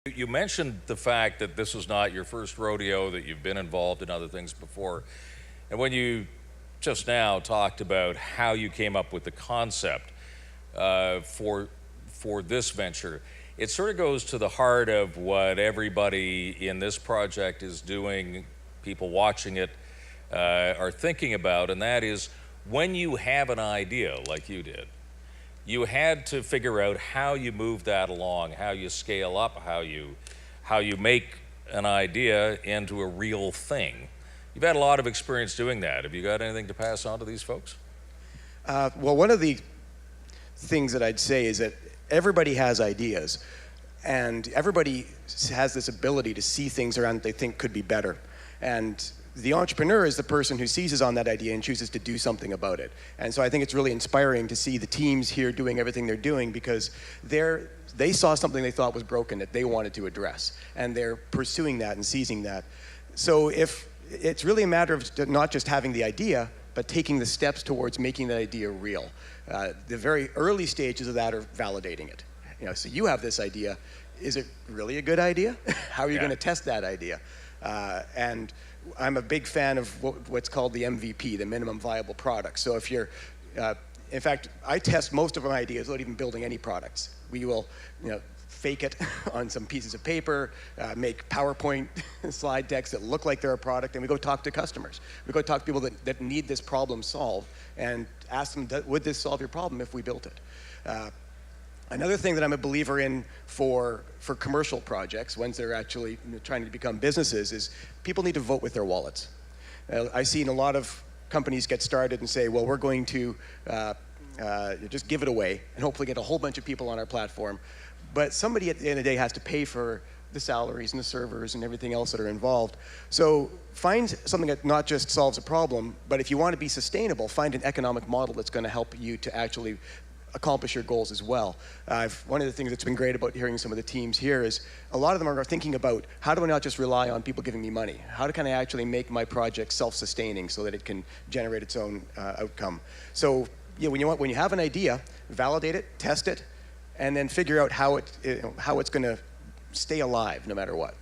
You mentioned the fact that this was not your first rodeo, that you've been involved in other things before. And when you just now talked about how you came up with the concept for this venture, it sort of goes to the heart of what everybody in this project is doing, people watching it are thinking about, and that is when you have an idea like you did, you had to figure out how you move that along, how you scale up, how you make an idea into a real thing. You've had a lot of experience doing that. Have you got anything to pass on to these folks? Well, one of the things that I'd say is that everybody has ideas, and everybody has this ability to see things around that they think could be better. And the entrepreneur is the person who seizes on that idea and chooses to do something about it. And so I think it's really inspiring to see the teams here doing everything they're doing, because they saw something they thought was broken that they wanted to address, and they're pursuing that and seizing that. So if it's really a matter of not just having the idea, but taking the steps towards making that idea real. The very early stages of that are validating it. So you have this idea. Is it really a good idea? How are you going to test that idea? And I'm a big fan of what's called the MVP, the minimum viable product. So if you're, in fact, I test most of my ideas without even building any products. We will, fake it on some pieces of paper, make PowerPoint slide decks that look like they're a product, and we go talk to customers. We go talk to people that need this problem solved and ask them, would this solve your problem if we built it? Another thing that I'm a believer in for commercial projects, ones that are actually trying to become businesses, is people need to vote with their wallets. I've seen a lot of companies get started and say, well, we're going to just give it away and hopefully get a whole bunch of people on our platform. But somebody at the end of the day has to pay for the salaries and the servers and everything else that are involved. So find something that not just solves a problem, but if you want to be sustainable, find an economic model that's going to help you to actually accomplish your goals as well. One of the things that's been great about hearing some of the teams here is a lot of them are thinking about, how do I not just rely on people giving me money? How can I actually make my project self-sustaining so that it can generate its own outcome? So when you have an idea, validate it, test it, and then figure out how it's going to stay alive no matter what.